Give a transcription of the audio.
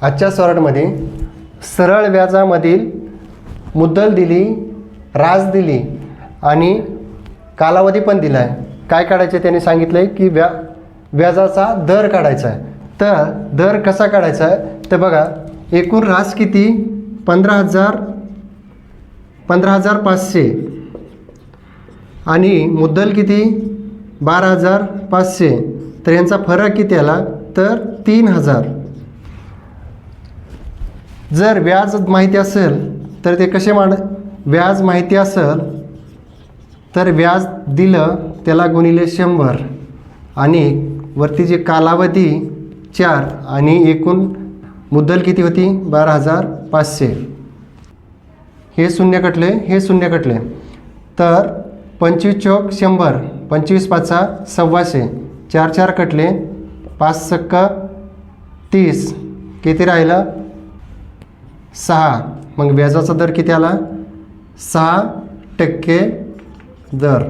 आजच्या सॉर्टमध्ये सरळ व्याजामधील मुद्दल दिली, रास दिली आणि कालावधी पण दिला आहे. काय काढायचे त्याने सांगितलं आहे की व्याजाचा दर काढायचा आहे. तर दर कसा काढायचा आहे तर बघा, एकूण रास किती 15,500 आणि मुद्दल किती 12,500. तर यांचा फरक किती आला तर 3,000. जर व्याज माहिती असेल तर ते कसे व्याज माहिती असेल तर व्याज दिलं त्याला गुणिले 100 आणि वरती जे कालावधी 4 आणि एकूण मुद्दल किती होती 12,500. हे शून्य कटले, हे शून्य कटले. तर 25 चौक 100, 25 पाचा 125, 4 4 कटले, 5 सक्का 30, किती राहिलं 6. मग व्याजाचा दर किती आला 6% दर.